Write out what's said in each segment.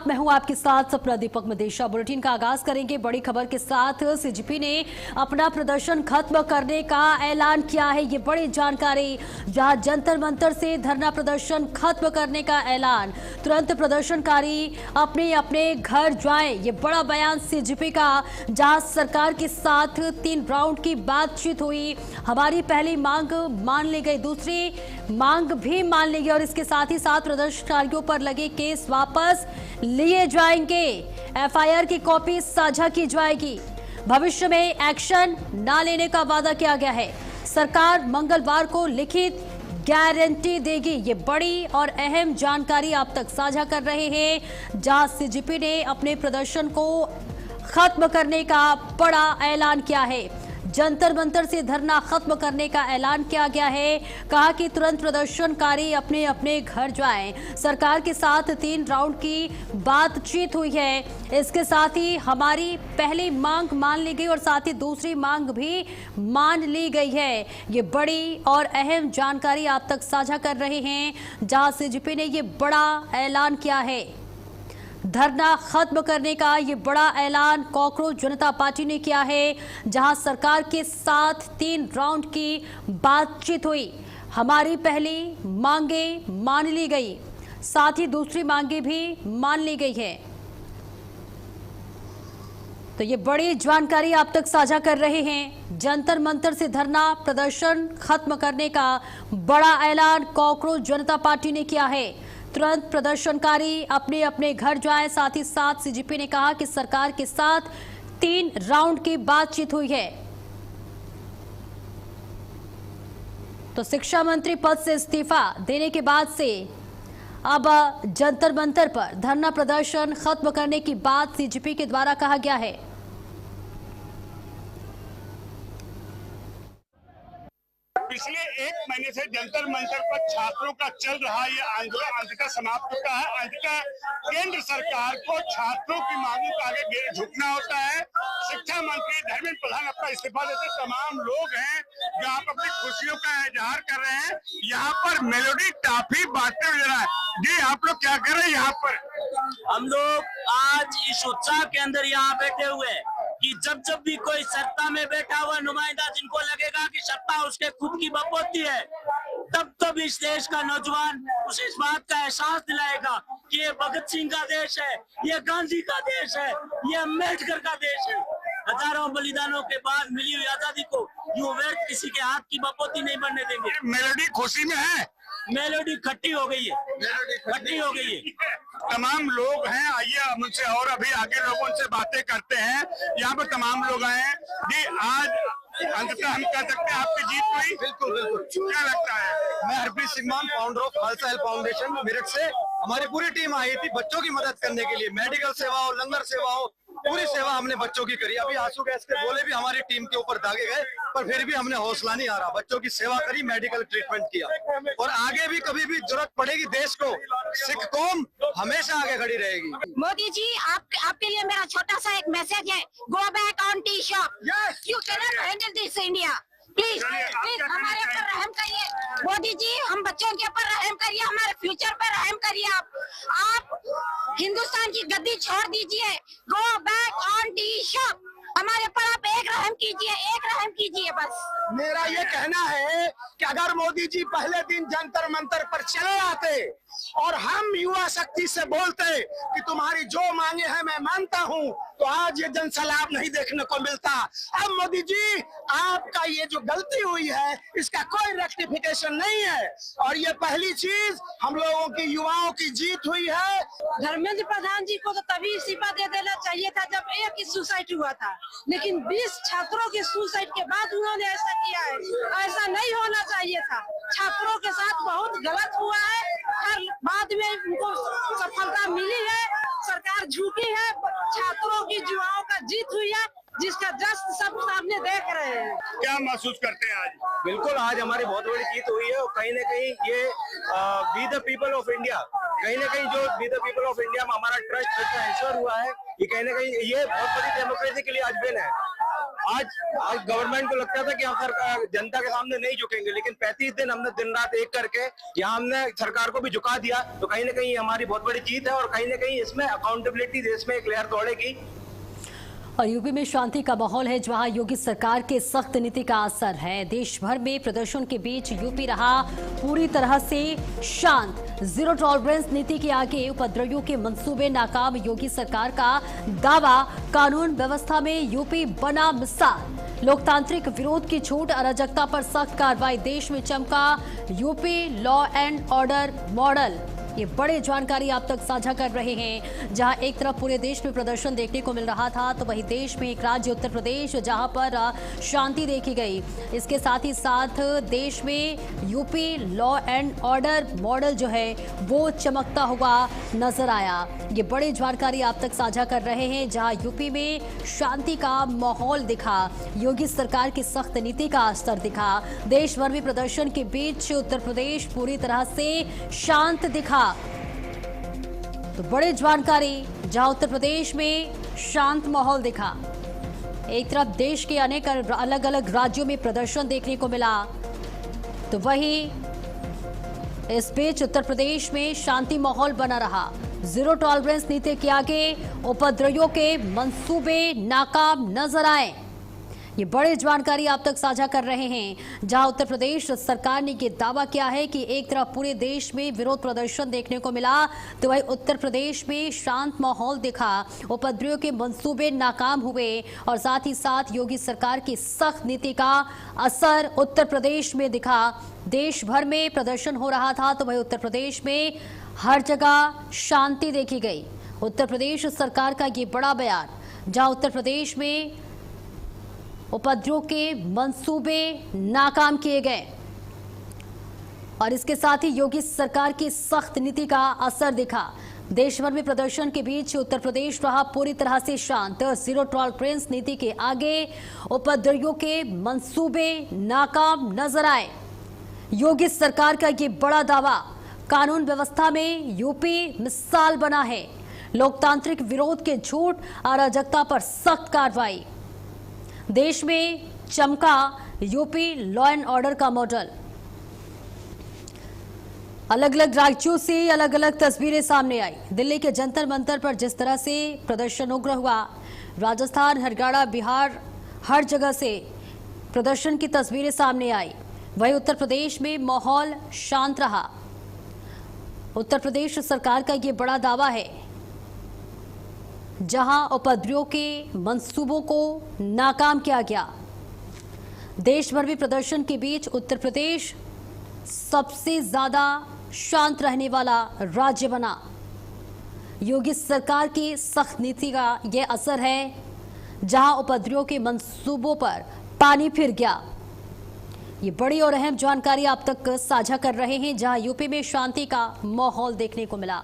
मैं हूं आपके साथ सपना दीपक मदेशा। बुलेटिन का आगाज करेंगे बड़ी खबर के साथ। सीजीपी ने अपना प्रदर्शन खत्म करने का ऐलान किया है। ये बड़ी जानकारी, जहां जंतर मंतर से धरना प्रदर्शन खत्म करने का ऐलान, तुरंत प्रदर्शनकारी अपने अपने घर जाएं, ये बड़ा बयान सीजीपी का। जहां सरकार के साथ 3 राउंड की बातचीत हुई, हमारी पहली मांग मान ली गई, दूसरी मांग भी मान ली गई और इसके साथ ही साथ प्रदर्शनकारियों पर लगे केस वापस लिए जाएंगे, एफआईआर की कॉपी साझा की जाएगी, भविष्य में एक्शन न लेने का वादा किया गया है। सरकार मंगलवार को लिखित गारंटी देगी। ये बड़ी और अहम जानकारी आप तक साझा कर रहे हैं, जहां सीजीपी ने अपने प्रदर्शन को खत्म करने का बड़ा ऐलान किया है। जंतर मंतर से धरना खत्म करने का ऐलान किया गया है। कहा कि तुरंत प्रदर्शनकारी अपने अपने घर जाएं। सरकार के साथ 3 राउंड की बातचीत हुई है। इसके साथ ही हमारी पहली मांग मान ली गई और साथ ही दूसरी मांग भी मान ली गई है। ये बड़ी और अहम जानकारी आप तक साझा कर रहे हैं, जहां सीजीपी ने ये बड़ा ऐलान किया है। धरना खत्म करने का ये बड़ा ऐलान कॉकरोच जनता पार्टी ने किया है, जहां सरकार के साथ 3 राउंड की बातचीत हुई, हमारी पहली मांगे मान ली गई, साथ ही दूसरी मांगे भी मान ली गई है। तो ये बड़ी जानकारी आप तक साझा कर रहे हैं। जंतर मंतर से धरना प्रदर्शन खत्म करने का बड़ा ऐलान कॉकरोच जनता पार्टी ने किया है। तुरंत प्रदर्शनकारी अपने अपने घर जाएं। साथ ही साथ सीजीपी ने कहा कि सरकार के साथ 3 राउंड की बातचीत हुई है। तो शिक्षा मंत्री पद से इस्तीफा देने के बाद से अब जंतर मंतर पर धरना प्रदर्शन खत्म करने की बात सीजीपी के द्वारा कहा गया है। पिछले 1 महीने से जंतर मंतर पर छात्रों का चल रहा ये आंदोलन अंततः समाप्त होता है। अंततः केंद्र सरकार को छात्रों की मांगों के आगे झुकना होता है। शिक्षा मंत्री धर्मेंद्र प्रधान अपना इस्तीफा देते तमाम लोग हैं जो आप अपनी खुशियों का इजहार कर रहे हैं। यहाँ पर मेलोडी टॉफी बांटते हुए नजर आए। जी, आप लोग क्या कर रहे हैं यहाँ पर? हम लोग आज इस उत्साह के अंदर यहाँ बैठे हुए हैं कि जब जब भी कोई सत्ता में बैठा हुआ नुमाइंदा, जिनको लगेगा कि सत्ता उसके खुद की बपोती है, तब तब इस देश का नौजवान उसे इस बात का एहसास दिलाएगा कि ये भगत सिंह का देश है, ये गांधी का देश है, ये अम्बेडकर का देश है। हजारों बलिदानों के बाद मिली हुई आजादी को यूं व्यर्थ किसी के हाथ की बपोती नहीं बनने देंगे। मेलोडी खुशी में है, मेलोडी खट्टी हो गई है, खट्टी हो गई है। तमाम लोग हैं, आइए हम उनसे और अभी आगे लोगों से बातें करते हैं। यहाँ पर तमाम लोग आए हैं। जी, आज अंततः हम कह सकते हैं आपकी जीत हुई? बिल्कुल बिल्कुल। क्या लगता है? मैं हरप्रीत सिंह मान, founder of Khalsa help foundation Meerut से। हमारी पूरी टीम आई थी बच्चों की मदद करने के लिए। मेडिकल सेवा हो, लंगर सेवा हो, पूरी सेवा हमने बच्चों की करी। अभी आंसू गैस के गोले भी हमारी टीम के ऊपर दागे गए, पर फिर भी हमने हौसला नहीं हारा। बच्चों की सेवा करी, मेडिकल ट्रीटमेंट किया और आगे भी कभी भी जरूरत पड़ेगी देश को, सिख कौम हमेशा आगे खड़ी रहेगी। मोदी जी, आपके लिए मेरा छोटा सा एक मैसेज है। Go back on tea shop. You can not handle this India. Please please हमारे ऊपर रहम करिए। मोदी जी, हम बच्चों के ऊपर रहम करिए, हमारे फ्यूचर पर रहम करिए। आप हिंदुस्तान की गद्दी छोड़ दीजिए। Go back on tea shop. हमारे पर आप एक रहम कीजिए बस। मेरा ये कहना है कि अगर मोदी जी पहले दिन जंतर मंतर पर चले आते और हम युवा शक्ति से बोलते कि तुम्हारी जो मांगे हैं मैं मानता हूं, तो आज ये जनसैलाब नहीं देखने को मिलता। अब मोदी जी, आपका ये जो गलती हुई है इसका कोई रेक्टिफिकेशन नहीं है और ये पहली चीज हम लोगों की युवाओं की जीत हुई है। धर्मेंद्र प्रधान जी को तो तभी इस्तीफा दे देना चाहिए था जब एक ही सुसाइड हुआ था, लेकिन 20 छात्रों के सुसाइड के बाद उन्होंने ऐसा किया है। ऐसा नहीं होना चाहिए था। छात्रों के साथ बहुत गलत हुआ है, हर बाद में उनको सफलता मिली है, सरकार झुकी है, छात्रों की युवाओं का जीत हुई है, जिसका जश्न सब सामने देख रहे हैं। क्या महसूस करते हैं आज? बिल्कुल, आज हमारी बहुत बड़ी जीत हुई है और कहीं न कहीं ये we the people of India, कहीं न कहीं जो we the people of India में हमारा ट्रस्ट ट्रांसफर हुआ है, ये कहीं न कहीं ये बहुत बड़ी डेमोक्रेसी के लिए आज विन है। आज गवर्नमेंट को लगता था कि हम सरकार जनता के सामने नहीं झुकेंगे, लेकिन 35 दिन हमने दिन रात एक करके यहाँ हमने सरकार को भी झुका दिया। तो कहीं ना कहीं हमारी बहुत बड़ी जीत है और कहीं ना कहीं इसमें अकाउंटेबिलिटी देश में एक लहर दौड़ेगी। और यूपी में शांति का माहौल है, जहां योगी सरकार के सख्त नीति का असर है। देश भर में प्रदर्शन के बीच यूपी रहा पूरी तरह से शांत। जीरो टॉलरेंस नीति के आगे उपद्रवियों के मंसूबे नाकाम। योगी सरकार का दावा, कानून व्यवस्था में यूपी बना मिसाल। लोकतांत्रिक विरोध की छूट, अराजकता पर सख्त कार्रवाई। देश में चमका UP law and order model. ये बड़ी जानकारी आप तक साझा कर रहे हैं। जहां एक तरफ पूरे देश में प्रदर्शन देखने को मिल रहा था, तो वहीं देश में एक राज्य उत्तर प्रदेश जहां पर शांति देखी गई। इसके साथ ही साथ देश में UP law and order model जो है वो चमकता हुआ नजर आया। ये बड़ी जानकारी आप तक साझा कर रहे हैं। जहां यूपी में शांति का माहौल दिखा, योगी सरकार की सख्त नीति का असर दिखा। देश भर में प्रदर्शन के बीच उत्तर प्रदेश पूरी तरह से शांत दिखा। तो बड़ी जानकारी, जहां उत्तर प्रदेश में शांत माहौल दिखा। एक तरफ देश के अनेक अलग अलग राज्यों में प्रदर्शन देखने को मिला, तो वहीं इस बीच उत्तर प्रदेश में शांति माहौल बना रहा। जीरो टॉलरेंस नीति के आगे उपद्रवियों के मंसूबे नाकाम नजर आए। ये बड़ी जानकारी आप तक साझा कर रहे हैं। जहां उत्तर प्रदेश सरकार ने ये दावा किया है कि एक तरफ पूरे देश में विरोध प्रदर्शन देखने को मिला, तो वहीं उत्तर प्रदेश में शांत माहौल दिखा। उपद्रवियों के मंसूबे नाकाम हुए और साथ ही साथ योगी सरकार की सख्त नीति का असर उत्तर प्रदेश में दिखा। देश भर में प्रदर्शन हो रहा था, तो वहीं उत्तर प्रदेश में हर जगह शांति देखी गई। उत्तर प्रदेश सरकार का ये बड़ा बयान, जहां उत्तर प्रदेश में उपद्रवियों के मंसूबे नाकाम किए गए और इसके साथ ही योगी सरकार की सख्त नीति का असर दिखा। देश भर में प्रदर्शन के बीच उत्तर प्रदेश रहा पूरी तरह से शांत। जीरो टॉलरेंस नीति के आगे उपद्रवियों के मंसूबे नाकाम नजर आए। योगी सरकार का ये बड़ा दावा, कानून व्यवस्था में यूपी मिसाल बना है। लोकतांत्रिक विरोध के झूठ, अराजकता पर सख्त कार्रवाई। देश में चमका यूपी लॉ एंड ऑर्डर का मॉडल। अलग अलग राज्यों से अलग अलग तस्वीरें सामने आई। दिल्ली के जंतर मंतर पर जिस तरह से प्रदर्शन उग्र हुआ, राजस्थान, हरियाणा, बिहार, हर जगह से प्रदर्शन की तस्वीरें सामने आई। वहीं उत्तर प्रदेश में माहौल शांत रहा। उत्तर प्रदेश सरकार का ये बड़ा दावा है, जहां उपद्रवियों के मंसूबों को नाकाम किया गया। देश भर में प्रदर्शन के बीच उत्तर प्रदेश सबसे ज्यादा शांत रहने वाला राज्य बना। योगी सरकार की सख्त नीति का यह असर है, जहां उपद्रवियों के मंसूबों पर पानी फिर गया। ये बड़ी और अहम जानकारी आप तक साझा कर रहे हैं, जहां यूपी में शांति का माहौल देखने को मिला।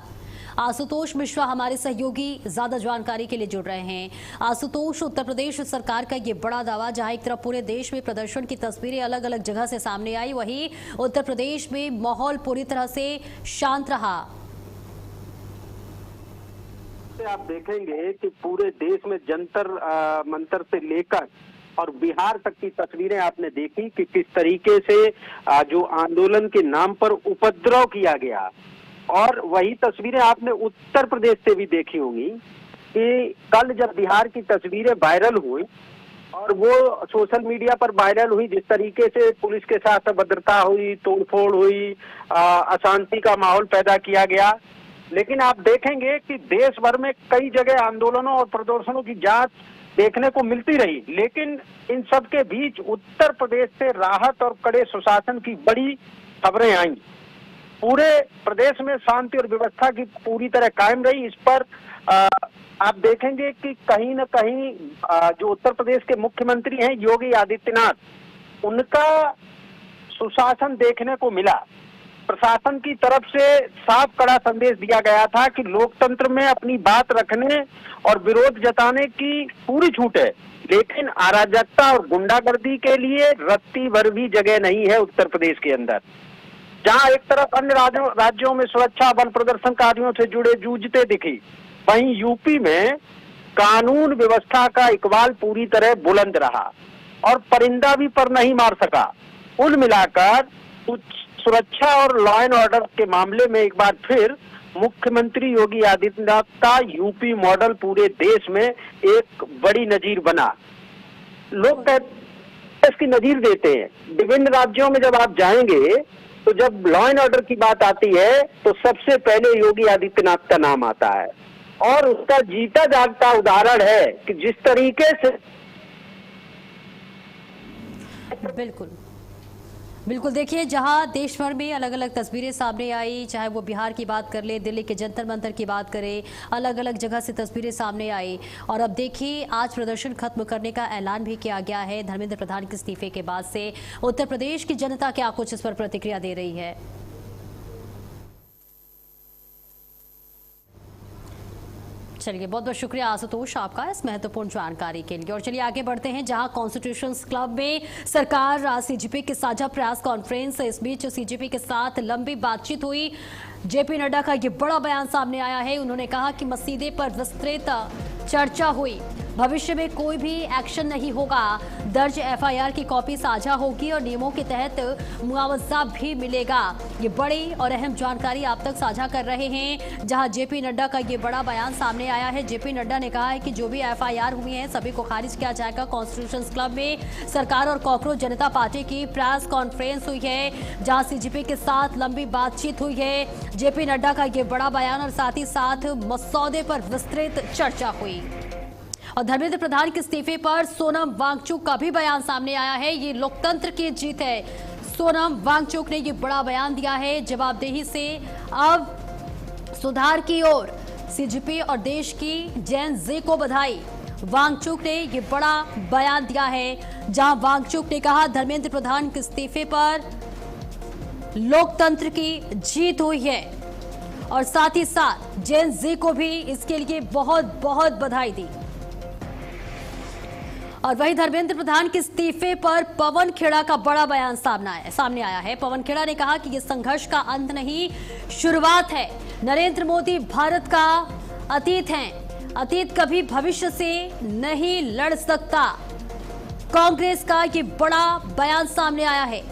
आशुतोष मिश्रा हमारे सहयोगी ज्यादा जानकारी के लिए जुड़ रहे हैं। आशुतोष, उत्तर प्रदेश सरकार का ये बड़ा दावा, जहां एक तरफ पूरे देश में प्रदर्शन की तस्वीरें अलग अलग जगह से सामने आई, वहीं उत्तर प्रदेश में माहौल पूरी तरह से शांत रहा। आप देखेंगे कि पूरे देश में जंतर मंतर से लेकर और बिहार तक की तस्वीरें आपने देखी कि किस तरीके से जो आंदोलन के नाम पर उपद्रव किया गया। और वही तस्वीरें आपने उत्तर प्रदेश से भी देखी होंगी कि कल जब बिहार की तस्वीरें वायरल हुई और वो सोशल मीडिया पर वायरल हुई, जिस तरीके से पुलिस के साथ अभद्रता हुई, तोड़फोड़ हुई, अशांति का माहौल पैदा किया गया। लेकिन आप देखेंगे कि देश भर में कई जगह आंदोलनों और प्रदर्शनों की जांच देखने को मिलती रही, लेकिन इन सब के बीच उत्तर प्रदेश से राहत और कड़े सुशासन की बड़ी खबरें आई। पूरे प्रदेश में शांति और व्यवस्था की पूरी तरह कायम रही। इस पर आप देखेंगे कि कहीं न कहीं जो उत्तर प्रदेश के मुख्यमंत्री हैं योगी आदित्यनाथ, उनका सुशासन देखने को मिला। प्रशासन की तरफ से साफ कड़ा संदेश दिया गया था कि लोकतंत्र में अपनी बात रखने और विरोध जताने की पूरी छूट है, लेकिन अराजकता और गुंडागर्दी के लिए रत्ती भर भी जगह नहीं है उत्तर प्रदेश के अंदर। जहां एक तरफ अन्य राज्यों में सुरक्षा बल प्रदर्शनकारियों से जुड़े जूझते दिखी, वहीं यूपी में कानून व्यवस्था का इकबाल पूरी तरह बुलंद रहा और परिंदा भी पर नहीं मार सका। कुल मिलाकर सुरक्षा और लॉ एंड ऑर्डर के मामले में एक बार फिर मुख्यमंत्री योगी आदित्यनाथ का यूपी मॉडल पूरे देश में एक बड़ी नजीर बना। लोग कहते इसकी नजीर देते हैं। विभिन्न राज्यों में जब आप जाएंगे तो जब लॉ एंड ऑर्डर की बात आती है तो सबसे पहले योगी आदित्यनाथ का नाम आता है और उसका जीता जागता उदाहरण है कि जिस तरीके से बिल्कुल देखिए, जहां देश भर में अलग अलग तस्वीरें सामने आई, चाहे वो बिहार की बात कर ले, दिल्ली के जंतर मंतर की बात करें, अलग अलग जगह से तस्वीरें सामने आई। और अब देखिए, आज प्रदर्शन खत्म करने का ऐलान भी किया गया है धर्मेंद्र प्रधान के इस्तीफे के बाद से। उत्तर प्रदेश की जनता क्या कुछ इस पर प्रतिक्रिया दे रही है? चलिए, बहुत बहुत शुक्रिया आशुतोष आपका इस महत्वपूर्ण जानकारी के लिए। और चलिए आगे बढ़ते हैं, जहां कॉन्स्टिट्यूशन क्लब में सरकार सीजेपी के साझा प्रयास कॉन्फ्रेंस, इस बीच सीजेपी के साथ लंबी बातचीत हुई। जेपी नड्डा का ये बड़ा बयान सामने आया है। उन्होंने कहा कि मसीदे पर विस्तृत चर्चा हुई, भविष्य में कोई भी एक्शन नहीं होगा, दर्ज एफआईआर की कॉपी साझा होगी और नियमों के तहत मुआवजा भी मिलेगा। ये बड़ी और अहम जानकारी आप तक साझा कर रहे हैं, जहां जेपी नड्डा का ये बड़ा बयान सामने आया है। जेपी नड्डा ने कहा है कि जो भी एफआईआर हुई है सभी को खारिज किया जाएगा। कॉन्स्टिट्यूशन क्लब में सरकार और कॉकरोच जनता पार्टी की प्रेस कॉन्फ्रेंस हुई है, जहां सीजेपी के साथ लंबी बातचीत हुई है। जेपी नड्डा का ये बड़ा बयान और साथ ही साथ मसौदे पर विस्तृत चर्चा हुई। और धर्मेंद्र प्रधान के इस्तीफे पर सोनम वांगचुक का भी बयान सामने आया है। ये लोकतंत्र की जीत है। सोनम वांगचुक ने ये बड़ा बयान दिया है, जवाबदेही से अब सुधार की ओर। सीजेपी और देश की जेन जी को बधाई। वांगचुक ने ये बड़ा बयान दिया है, जहां वांगचुक ने कहा धर्मेंद्र प्रधान के इस्तीफे पर लोकतंत्र की जीत हुई है और साथ ही साथ जेन जी को भी इसके लिए बहुत बहुत बधाई दी। और वहीं धर्मेंद्र प्रधान के इस्तीफे पर पवन खेड़ा का बड़ा बयान सामने आया है। पवन खेड़ा ने कहा कि यह संघर्ष का अंत नहीं, शुरुआत है। नरेंद्र मोदी भारत का अतीत हैं, अतीत कभी भविष्य से नहीं लड़ सकता। कांग्रेस का ये बड़ा बयान सामने आया है।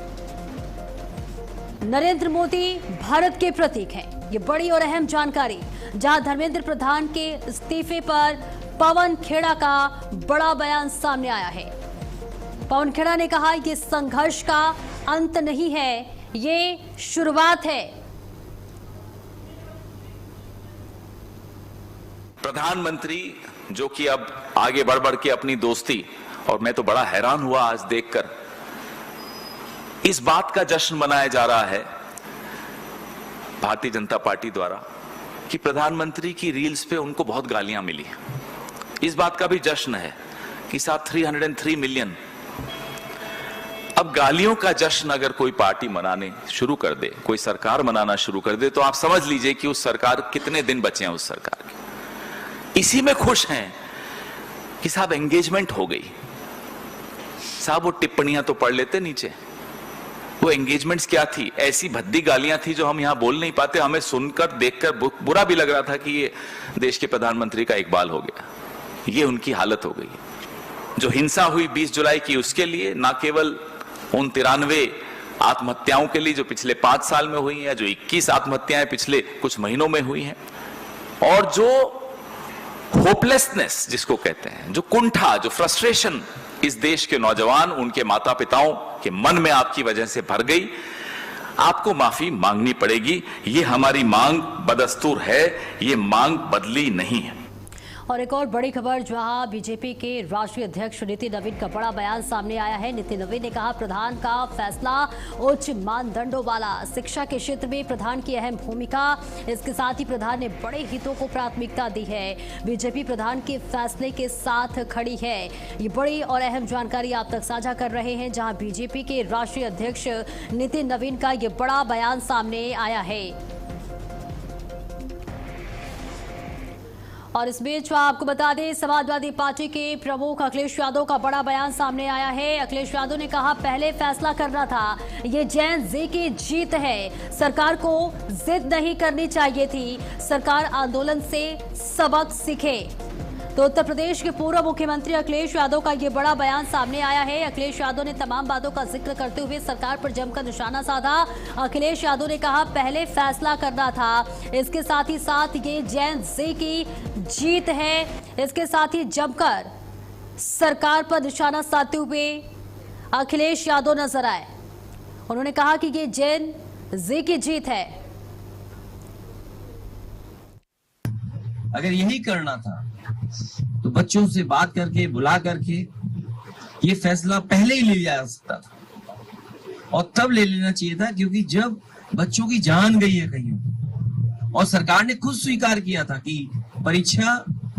नरेंद्र मोदी भारत के प्रतीक हैं। ये बड़ी और अहम जानकारी, जहां धर्मेंद्र प्रधान के इस्तीफे पर पवन खेड़ा का बड़ा बयान सामने आया है। पवन खेड़ा ने कहा ये संघर्ष का अंत नहीं है, ये शुरुआत है। प्रधानमंत्री जो कि अब आगे बढ़ बढ़ के अपनी दोस्ती, और मैं तो बड़ा हैरान हुआ आज देखकर, इस बात का जश्न मनाया जा रहा है भारतीय जनता पार्टी द्वारा कि प्रधानमंत्री की रील्स पे उनको बहुत गालियां मिली। इस बात का भी जश्न है कि साथ 303 मिलियन। अब गालियों का जश्न अगर कोई पार्टी मनाने शुरू कर दे, कोई सरकार मनाना शुरू कर दे, तो आप समझ लीजिए कि उस सरकार कितने दिन बचे हैं उस सरकार के। इसी में खुश हैं कि साहब एंगेजमेंट हो गई। साहब वो टिप्पणियां तो पढ़ लेते नीचे। वो एंगेजमेंट्स क्या थी? ऐसी भद्दी गालियां थी जो हम यहां बोल नहीं पाते। हमें सुनकर देखकर बुरा भी लग रहा था कि ये देश के प्रधानमंत्री का इकबाल हो गया। ये उनकी हालत हो गई। जो हिंसा हुई 20 जुलाई की, उसके लिए ना केवल उन 93 आत्महत्याओं के लिए जो पिछले 5 साल में हुई हैं, जो 21 आत्महत्याएं पिछले कुछ महीनों में हुई हैं, और जो होपलेसनेस जिसको कहते हैं, जो कुंठा, जो फ्रस्ट्रेशन इस देश के नौजवान, उनके माता पिताओं के मन में आपकी वजह से भर गई, आपको माफी मांगनी पड़ेगी। ये हमारी मांग बदस्तूर है, ये मांग बदली नहीं है। और एक और बड़ी खबर, जहां बीजेपी के राष्ट्रीय अध्यक्ष नितिन नवीन का बड़ा बयान सामने आया है। नितिन नवीन ने कहा प्रधान का फैसला उच्च मानदंडों वाला, शिक्षा के क्षेत्र में प्रधान की अहम भूमिका। इसके साथ ही प्रधान ने बड़े हितों को प्राथमिकता दी है। बीजेपी प्रधान के फैसले के साथ खड़ी है। ये बड़ी और अहम जानकारी आप तक साझा कर रहे हैं, जहां बीजेपी के राष्ट्रीय अध्यक्ष नितिन नवीन का ये बड़ा बयान सामने आया है। और इस बीच आपको बता दें, समाजवादी पार्टी के प्रमुख अखिलेश यादव का बड़ा बयान सामने आया है। अखिलेश यादव ने कहा पहले फैसला करना था, ये जेन जी की जीत है। सरकार को जिद नहीं करनी चाहिए थी, सरकार आंदोलन से सबक सीखे। तो उत्तर प्रदेश के पूर्व मुख्यमंत्री अखिलेश यादव का ये बड़ा बयान सामने आया है। अखिलेश यादव ने तमाम बातों का जिक्र करते हुए सरकार पर जमकर निशाना साधा। अखिलेश यादव ने कहा पहले फैसला करना था। इसके साथ ही साथ ये जेन ज़ी की जीत है। इसके साथ ही जमकर सरकार पर निशाना साधते हुए अखिलेश यादव नजर आए। उन्होंने कहा कि ये जेन ज़ी की जीत है। अगर यही करना था तो बच्चों से बात करके बुला करके ये फैसला पहले ही ले लिया जा सकता था और तब ले लेना चाहिए था, क्योंकि जब बच्चों की जान गई है कहीं और सरकार ने खुद स्वीकार किया था कि परीक्षा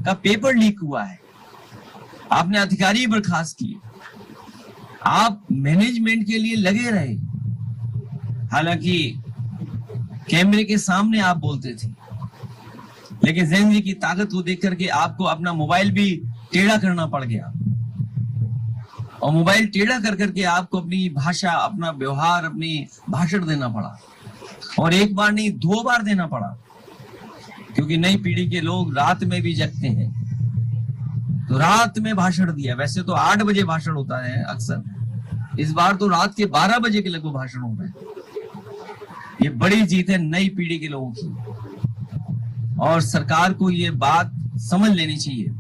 का पेपर लीक हुआ है, आपने अधिकारी बर्खास्त किए, आप मैनेजमेंट के लिए लगे रहे, हालांकि कैमरे के सामने आप बोलते थे, लेकिन जेन ज़ी की ताकत को देख करके आपको अपना मोबाइल भी टेढ़ा करना पड़ गया और मोबाइल टेढ़ा कर करके आपको अपनी भाषा, अपना व्यवहार, अपनी भाषण देना पड़ा और एक बार नहीं 2 बार देना पड़ा, क्योंकि नई पीढ़ी के लोग रात में भी जगते हैं, तो रात में भाषण दिया। वैसे तो 8 बजे भाषण होता है अक्सर, इस बार तो रात के 12 बजे के लगभग भाषण हो रहे हैं। ये बड़ी जीत है नई पीढ़ी के लोगों की और सरकार को ये बात समझ लेनी चाहिए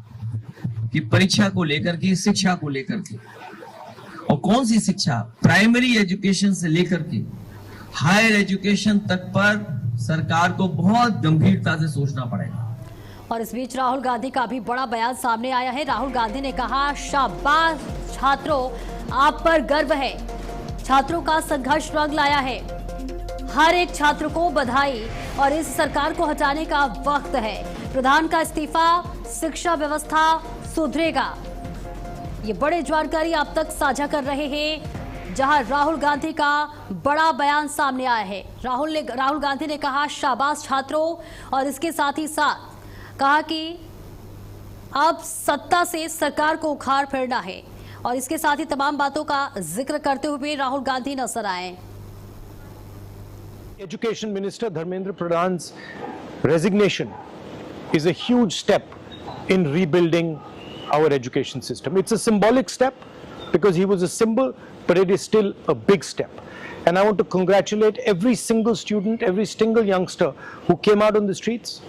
कि परीक्षा को लेकर के, शिक्षा को लेकर के, और कौन सी शिक्षा, प्राइमरी एजुकेशन से लेकर के हायर एजुकेशन तक पर सरकार को बहुत गंभीरता से सोचना पड़ेगा। और इस बीच राहुल गांधी का भी बड़ा बयान सामने आया है। राहुल गांधी ने कहा शाबाश छात्रों, आप पर गर्व है, छात्रों का संघर्ष रंग लाया है, हर एक छात्र को बधाई और इस सरकार को हटाने का वक्त है, प्रधान का इस्तीफा, शिक्षा व्यवस्था सुधरेगा। ये बड़ी जानकारी आप तक साझा कर रहे हैं, जहां राहुल गांधी का बड़ा बयान सामने आया है। राहुल गांधी ने कहा शाबाश छात्रों और इसके साथ ही साथ कहा कि अब सत्ता से सरकार को उखाड़ फेरना है और इसके साथ ही तमाम बातों का जिक्र करते हुए राहुल गांधी नजर आए। Education Minister Dharmendra Pradhan's resignation is a huge step in rebuilding our education system. It's a symbolic step because he was a symbol, but it is still a big step. And I want to congratulate every single student, every single youngster who came out on the streets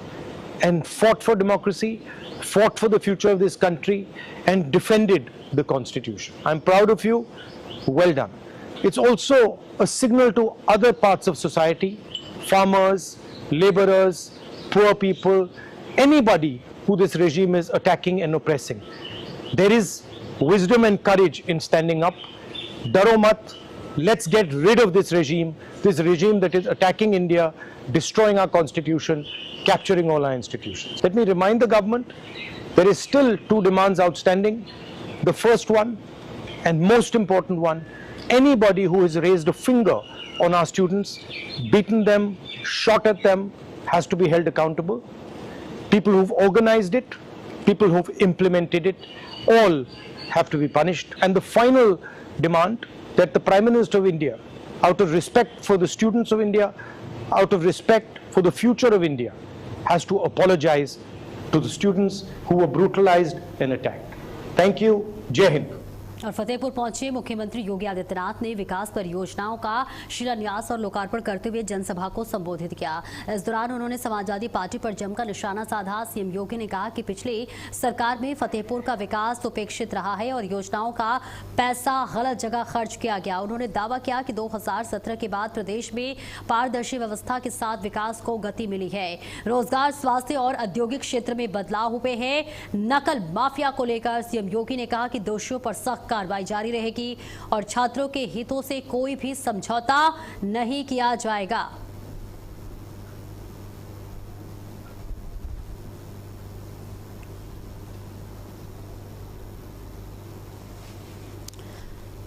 and fought for democracy, fought for the future of this country, and defended the Constitution. I'm proud of you. Well done. It's also a signal to other parts of society, farmers, laborers, poor people, anybody who this regime is attacking and oppressing. There is wisdom and courage in standing up. Daro mat, let's get rid of this regime that is attacking India, destroying our constitution, capturing all our institutions. Let me remind the government, there is still 2 demands outstanding. The first one, and most important one, anybody who has raised a finger on our students, beaten them, shot at them, has to be held accountable. People who've organized it, people who've implemented it, all have to be punished. And the final demand, that the Prime Minister of India, out of respect for the students of India, out of respect for the future of India, has to apologize to the students who were brutalized and attacked. Thank you. Jai Hind. और फतेहपुर पहुंचे मुख्यमंत्री योगी आदित्यनाथ ने विकास परियोजनाओं का शिलान्यास और लोकार्पण करते हुए जनसभा को संबोधित किया। इस दौरान उन्होंने समाजवादी पार्टी पर जमकर निशाना साधा। सीएम योगी ने कहा कि पिछली सरकार में फतेहपुर का विकास उपेक्षित रहा है और योजनाओं का पैसा गलत जगह खर्च किया गया। उन्होंने दावा किया कि 2017 के बाद प्रदेश में पारदर्शी व्यवस्था के साथ विकास को गति मिली है। रोजगार, स्वास्थ्य और औद्योगिक क्षेत्र में बदलाव हुए हैं। नकल माफिया को लेकर सीएम योगी ने कहा कि दोषियों पर सख्त कार्रवाई जारी रहेगी और छात्रों के हितों से कोई भी समझौता नहीं किया जाएगा।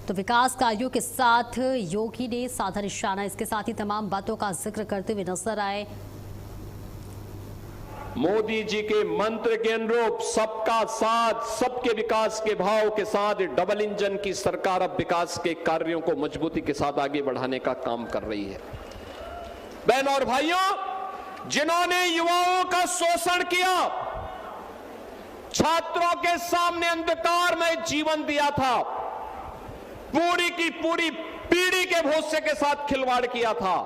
तो विकास कार्यों के साथ योगी ने साधा निशाना। इसके साथ ही तमाम बातों का जिक्र करते हुए नजर आए। मोदी जी के मंत्र के अनुरूप सबका साथ, सबके विकास के भाव के साथ डबल इंजन की सरकार अब विकास के कार्यों को मजबूती के साथ आगे बढ़ाने का काम कर रही है। बहनों और भाइयों, जिन्होंने युवाओं का शोषण किया, छात्रों के सामने अंधकार में जीवन दिया था, पूरी की पूरी पीढ़ी के भविष्य के साथ खिलवाड़ किया था।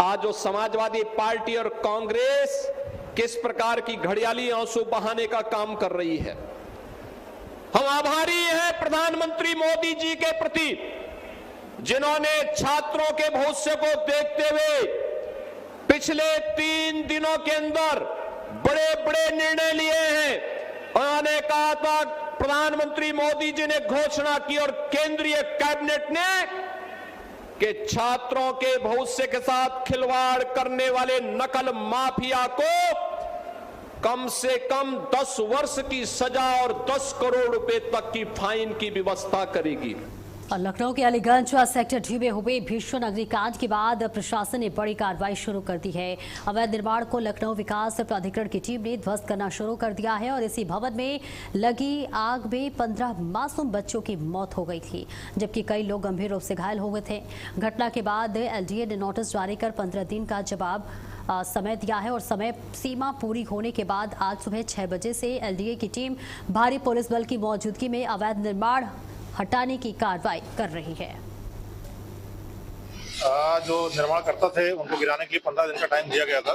आज जो समाजवादी पार्टी और कांग्रेस किस प्रकार की घड़ियाली आंसू बहाने का काम कर रही है। हम आभारी हैं प्रधानमंत्री मोदी जी के प्रति, जिन्होंने छात्रों के भविष्य को देखते हुए पिछले 3 दिनों के अंदर बड़े बड़े निर्णय लिए हैं। उन्होंने कहा था, प्रधानमंत्री मोदी जी ने घोषणा की और केंद्रीय कैबिनेट ने कि छात्रों के भविष्य के साथ खिलवाड़ करने वाले नकल माफिया को कम से कम 10 वर्ष की सजा और 10 करोड़ रुपए तक की फाइन की व्यवस्था करेगी। और लखनऊ के अलीगंज सेक्टर 2 में हुए भीषण अग्निकांड के बाद प्रशासन ने बड़ी कार्रवाई शुरू कर दी है। अवैध निर्माण को लखनऊ विकास प्राधिकरण की टीम ने ध्वस्त करना शुरू कर दिया है और इसी भवन में लगी आग में 15 मासूम बच्चों की मौत हो गई थी, जबकि कई लोग गंभीर रूप से घायल हो गए थे। घटना के बाद एलडीए ने नोटिस जारी कर 15 दिन का जवाब समय दिया है और समय सीमा पूरी होने के बाद आज सुबह 6 बजे से एलडीए की टीम भारी पुलिस बल की मौजूदगी में अवैध निर्माण हटाने की कार्रवाई कर रही है। जो निर्माणकर्ता थे उनको गिराने के लिए 15 दिन का टाइम दिया गया था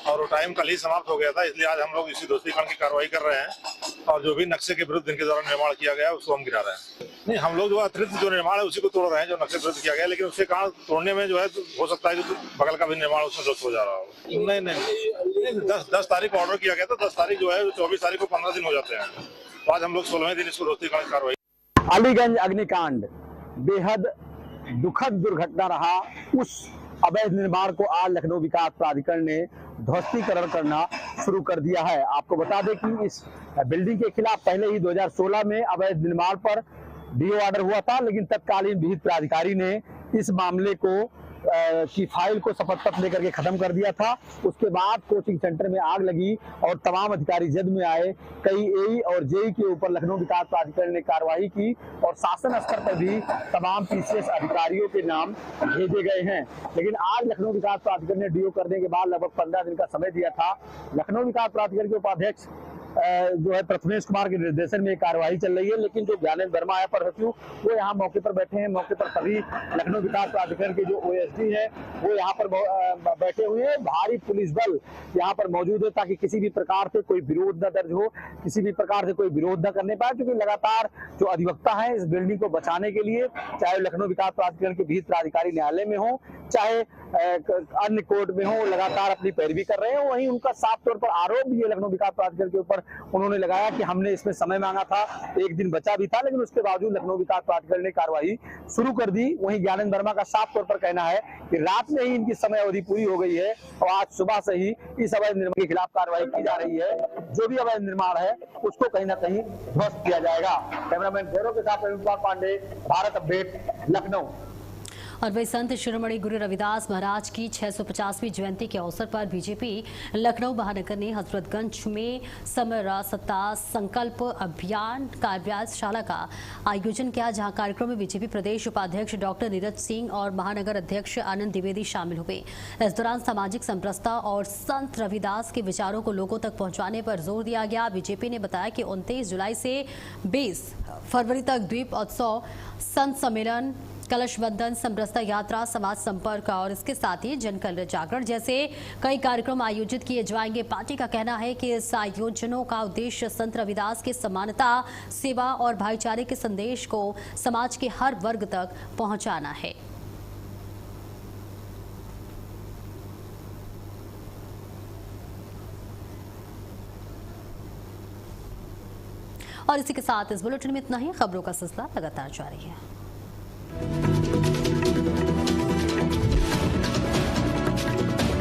और वो टाइम कल ही समाप्त हो गया था, इसलिए आज हम लोग इसी दोषीकरण की कार्रवाई कर रहे हैं और जो भी नक्शे के विरुद्ध जिनके द्वारा निर्माण किया गया उसको हम गिरा रहे हैं। नहीं, हम लोग जो अतिरिक्त जो निर्माण है उसी को तोड़ रहे हैं जो नक्शे विरुद्ध किया गया, लेकिन उसके कारण तोड़ने में जो है हो सकता है कि बगल का भी निर्माण उसमें ध्वस्त हो जा रहा हो। नहीं, 10 तारीख को ऑर्डर किया गया था, 10 तारीख जो है 24 तारीख को 15 दिन हो जाते हैं, तो आज हम लोग 16वें दिन इसको दोषीकरण की कार्रवाई। अलीगंज अग्निकांड बेहद दुखद दुर्घटना रहा। उस अवैध निर्माण को आज लखनऊ विकास प्राधिकरण ने ध्वस्तीकरण करना शुरू कर दिया है। आपको बता दें कि इस बिल्डिंग के खिलाफ पहले ही 2016 में अवैध निर्माण पर डीओ ऑर्डर हुआ था, लेकिन तत्कालीन विहित प्राधिकारी ने इस मामले को की फाइल को शपथ पत्र लेकर के खत्म कर दिया था। उसके बाद कोचिंग सेंटर में आग लगी और तमाम अधिकारी जद में आए। कई एई और जेई के ऊपर लखनऊ विकास प्राधिकरण ने कार्रवाई की और शासन स्तर पर भी तमाम पीसीएस अधिकारियों के नाम भेजे गए हैं। लेकिन आज लखनऊ विकास प्राधिकरण ने डीओ करने के बाद लगभग 15 दिन का समय दिया था। लखनऊ विकास प्राधिकरण के उपाध्यक्ष जो है प्रथमेश कुमार के निर्देशन में कार्रवाई चल रही है, लेकिन जो ज्ञानेंद्र वर्मा है परसू वो यहाँ मौके पर बैठे हैं। मौके पर सभी लखनऊ विकास प्राधिकरण के जो ओएसडी है वो यहाँ पर बैठे हुए हैं। भारी पुलिस बल यहाँ पर मौजूद है ताकि किसी भी प्रकार से कोई विरोध न दर्ज हो, किसी भी प्रकार से कोई विरोध न करने पाए, क्योंकि लगातार जो अधिवक्ता है इस बिल्डिंग को बचाने के लिए, चाहे लखनऊ विकास प्राधिकरण के विहित प्राधिकारी न्यायालय में हो चाहे अन्य कोर्ट में हो, लगातार अपनी पैरवी कर रहे हैं। वहीं उनका साफ तौर पर आरोप भी है लखनऊ विकास प्राधिकरण के ऊपर उन्होंने लगाया कि हमने इसमें समय मांगा था, 1 दिन बचा भी था, लेकिन उसके बावजूद लखनऊ विकास प्राधिकरण ने कार्रवाई शुरू कर दी। वहीं ज्ञानेंद्र वर्मा का साफ तौर पर कहना है कि रात में ही इनकी समय अवधि पूरी हो गई है और आज सुबह से ही इस अवैध निर्माण के खिलाफ कार्रवाई की जा रही है। जो भी अवैध निर्माण है उसको कहीं ना कहीं ध्वस्त किया जाएगा। कैमरामैन गौरव के साथ प्रवीण कुमार पांडे, भारत अपडेट, लखनऊ। और वही संत शिरोमणि गुरु रविदास महाराज की 650वीं जयंती के अवसर पर बीजेपी लखनऊ महानगर ने हजरतगंज में समरसता संकल्प अभियान कार्यशाला का आयोजन किया, जहां कार्यक्रम में बीजेपी प्रदेश उपाध्यक्ष डॉक्टर नीरज सिंह और महानगर अध्यक्ष आनंद द्विवेदी शामिल हुए। इस दौरान सामाजिक समरसता और संत रविदास के विचारों को लोगों तक पहुंचाने पर जोर दिया गया। बीजेपी ने बताया कि 29 जुलाई से 20 फरवरी तक द्वीप उत्सव, संत सम्मेलन, कलश बंधन, समरसता यात्रा, समाज संपर्क और इसके साथ ही जन कल्याण जागरण जैसे कई कार्यक्रम आयोजित किए जाएंगे। पार्टी का कहना है कि इस आयोजनों का उद्देश्य संत रविदास के समानता, सेवा और भाईचारे के संदेश को समाज के हर वर्ग तक पहुंचाना है। और इसी के साथ इस बुलेटिन में इतना ही। खबरों का सिलसिला लगातार जारी है।